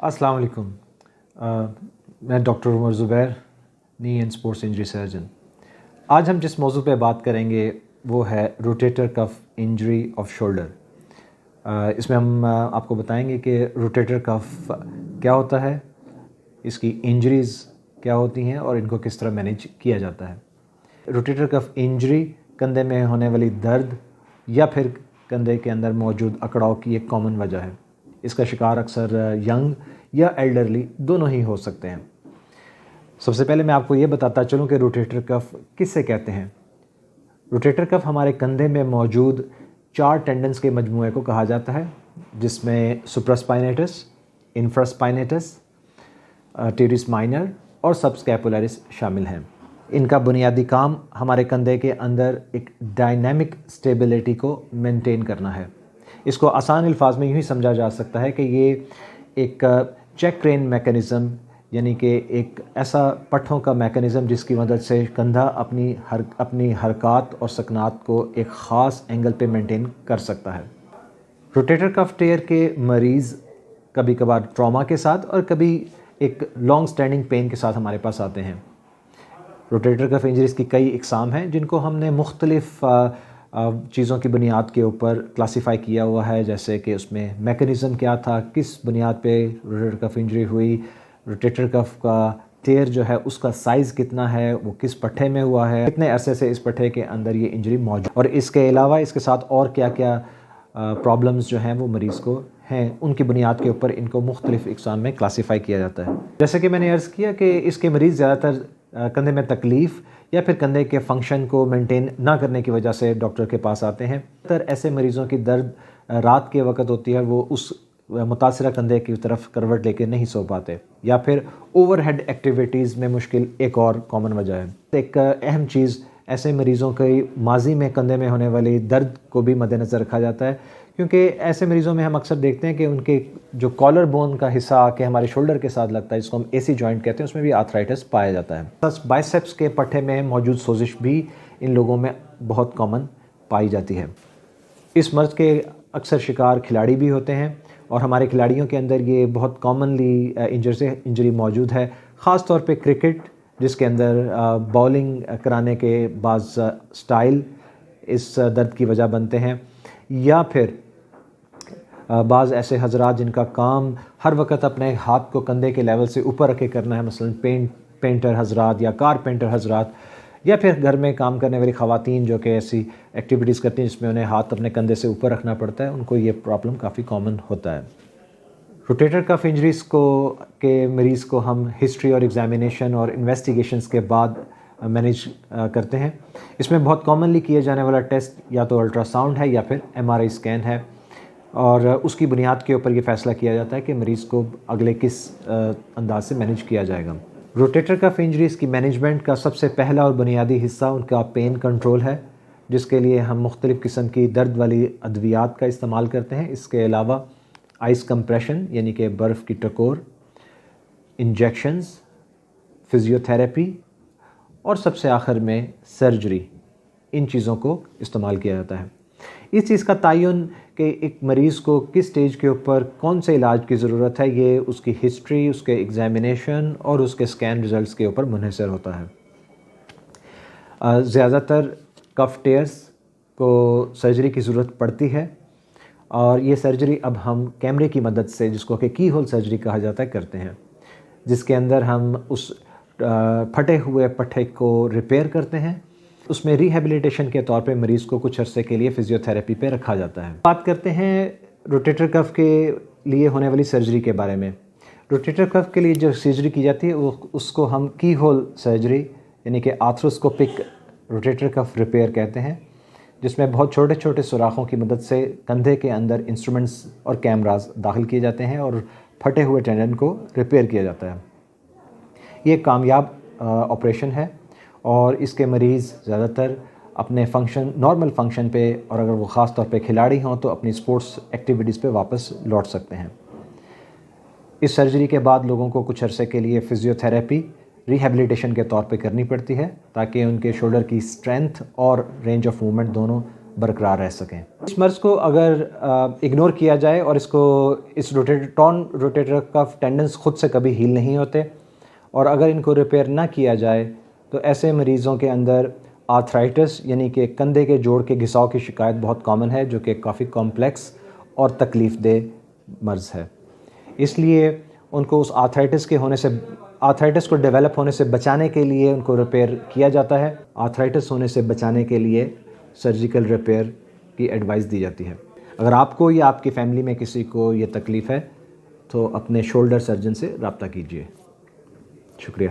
अस्सलाम वालेकुम। मैं doctor Umar Zubair, knee and sports injury surgeon. आज हम जिस मौजू पे बात करेंगे वो है rotator cuff injury of shoulder. इसमें हम आपको बताएंगे कि रोटेटर कफ क्या होता है, इसकी इंजरीज़ क्या होती हैं और इनको किस तरह मैनेज किया जाता है। रोटेटर कफ इंजरी कंधे में होने वाली दर्द या फिर कंधे के अंदर मौजूद अकड़ाव की एक कॉमन वजह है। इसका शिकार अक्सर यंग या एल्डरली दोनों ही हो सकते हैं। सबसे पहले मैं आपको ये बताता चलूँ कि रोटेटर कफ किससे कहते हैं। रोटेटर कफ हमारे कंधे में मौजूद 4 टेंडन्स के मजमूए को कहा जाता है, जिसमें सुप्रास्पाइनेटस, इंफ्रास्पाइनेटस, टीरिस माइनर और सबस्कैपुलरिस शामिल हैं। इनका बुनियादी काम हमारे कंधे के अंदर एक डायनामिक स्टेबिलिटी को मेंटेन करना है। इसको आसान अल्फाज में यूँ ही समझा जा सकता है कि ये एक चेक रेन मैकेनिज़्म, यानी कि एक ऐसा पट्ठों का मैकेनिज़्म जिसकी मदद से कंधा अपनी हरकत और सकनात को एक ख़ास एंगल पे मेंटेन कर सकता है। रोटेटर कफ टेयर के मरीज़ कभी कभार ट्रॉमा के साथ और कभी एक लॉन्ग स्टैंडिंग पेन के साथ हमारे पास आते हैं। रोटेटर कफ इंजरीज़ की कई इकसाम हैं जिनको हमने मुख्तलिफ़ चीज़ों की बुनियाद के ऊपर क्लासीफ़ाई किया हुआ है, जैसे कि उसमें मैकेनिज़्म क्या था, किस बुनियाद पे रोटेटर कफ इंजरी हुई, रोटेटर कफ का टेयर जो है उसका साइज़ कितना है, वो किस पट्ठे में हुआ है, कितने अरसे से इस पट्ठे के अंदर ये इंजरी मौजूद, और इसके अलावा इसके साथ और क्या क्या प्रॉब्लम्स जो हैं वो मरीज़ को हैं, उनकी बुनियाद के ऊपर इनको मुख्तलिफ़ इकसाम में क्लासीफ़ाई किया जाता है। जैसे कि मैंने अर्ज़ किया कि इसके मरीज़ ज़्यादातर कंधे में तकलीफ़ या फिर कंधे के फंक्शन को मेंटेन ना करने की वजह से डॉक्टर के पास आते हैं। तर ऐसे मरीज़ों की दर्द रात के वक्त होती है, वो उस मुतासिरा कंधे की तरफ करवट लेके नहीं सो पाते, या फिर ओवरहेड एक्टिविटीज़ में मुश्किल एक और कॉमन वजह है। एक अहम चीज़, ऐसे मरीज़ों के माजी में कंधे में होने वाली दर्द को भी मद्देनज़र रखा जाता है, क्योंकि ऐसे मरीज़ों में हम अक्सर देखते हैं कि उनके जो कॉलर बोन का हिस्सा आके हमारे शोल्डर के साथ लगता है, जिसको हम एसी जॉइंट कहते हैं, उसमें भी आर्थराइटिस पाया जाता है। बस बाइसेप्स के पट्टे में मौजूद सोजिश भी इन लोगों में बहुत कॉमन पाई जाती है। इस मर्ज़ के अक्सर शिकार खिलाड़ी भी होते हैं और हमारे खिलाड़ियों के अंदर ये बहुत कॉमनली इंजरी मौजूद है, ख़ास तौर पे क्रिकेट, जिसके अंदर बॉलिंग कराने के बाज़ स्टाइल इस दर्द की वजह बनते हैं, या फिर बाज़ ऐसे हजरात जिनका काम हर वक्त अपने हाथ को कंधे के लेवल से ऊपर रखे करना है, मसलन पेंटर हजरात या कारपेंटर हजरात, या फिर घर में काम करने वाली ख़वातीन जो कि ऐसी एक्टिविटीज़ करती हैं जिसमें उन्हें हाथ अपने कंधे से ऊपर रखना पड़ता है, उनको ये प्रॉब्लम काफ़ी कॉमन होता है। रोटेटर कफ इंजरीज़ के मरीज़ को हम हिस्ट्री और एग्ज़ामिनेशन और इन्वेस्टिगेशंस के बाद मैनेज करते हैं। इसमें बहुत कॉमनली किए जाने वाला टेस्ट या तो अल्ट्रासाउंड है या फिर MRI स्कैन है, और उसकी बुनियाद के ऊपर ये फ़ैसला किया जाता है कि मरीज़ को अगले किस अंदाज से मैनेज किया जाएगा। रोटेटर कफ इंजरीज़ की मैनेजमेंट का सबसे पहला और बुनियादी हिस्सा उनका पेन कंट्रोल है, जिसके लिए हम मुख्तलिफ़ किस्म की दर्द वाली अद्वियात का इस्तेमाल करते हैं। इसके अलावा आइस कंप्रेशन यानी कि बर्फ़ की टकोर, इंजेक्शंस, फ़िज़ियोथेरेपी और सबसे आखिर में सर्जरी, इन चीज़ों को इस्तेमाल किया जाता है। इस चीज़ का तयन कि एक मरीज़ को किस स्टेज के ऊपर कौन से इलाज की ज़रूरत है, ये उसकी हिस्ट्री, उसके एग्ज़ामिनेशन और उसके स्कैन रिज़ल्ट्स के ऊपर मुनहसर होता है। ज़्यादातर कफ टेयर्स को सर्जरी की ज़रूरत पड़ती है, और ये सर्जरी अब हम कैमरे की मदद से, जिसको कि की होल सर्जरी कहा जाता है, करते हैं, जिसके अंदर हम उस फटे हुए पट्टे को रिपेयर करते हैं। उसमें रिहेबिलिटेशन के तौर पे मरीज़ को कुछ अरसे के लिए फ़िज़ियोथेरेपी पे रखा जाता है। बात करते हैं रोटेटर कफ के लिए होने वाली सर्जरी के बारे में। रोटेटर कफ के लिए जो सर्जरी की जाती है उसको हम की होल सर्जरी यानी कि आर्थ्रोस्कोपिक रोटेटर कफ रिपेयर कहते हैं, जिसमें बहुत छोटे छोटे सुराखों की मदद से कंधे के अंदर इंस्ट्रूमेंट्स और कैमरास दाखिल किए जाते हैं और फटे हुए टेंडन को रिपेयर किया जाता है। ये कामयाब ऑपरेशन है और इसके मरीज़ ज़्यादातर अपने नॉर्मल फंक्शन पे, और अगर वो ख़ास तौर पे खिलाड़ी हों तो अपनी स्पोर्ट्स एक्टिविटीज़ पे वापस लौट सकते हैं। इस सर्जरी के बाद लोगों को कुछ अरसे के लिए फ़िज़ियोथेरेपी रिहेबिलिटेशन के तौर पे करनी पड़ती है, ताकि उनके शोल्डर की स्ट्रेंथ और रेंज ऑफ मूवमेंट दोनों बरकरार रह सकें। اس مرض کو اگر اگنور کیا جائے اور اس روٹیٹر کف ٹینڈنس خود سے کبھی ہیل نہیں ہوتے، اور اگر ان کو ریپیئر نہ کیا جائے تو ایسے مریضوں کے اندر آرتھرائٹس یعنی کہ کندھے کے جوڑ کے گھساؤ کی شکایت بہت کامن ہے، جو کہ کافی کمپلیکس اور تکلیف دہ مرض ہے۔ اس لیے ان کو اس آرتھرائٹس کو ڈیولپ ہونے سے بچانے کے لیے ان کو ریپیئر کیا جاتا ہے۔ آرتھرائٹس ہونے سے بچانے کے لیے سرجیکل ریپیئر کی ایڈوائس دی جاتی ہے۔ اگر آپ کو یا آپ کی فیملی میں کسی کو یہ تکلیف ہے تو اپنے شولڈر سرجن سے رابطہ کیجیے۔ شکریہ۔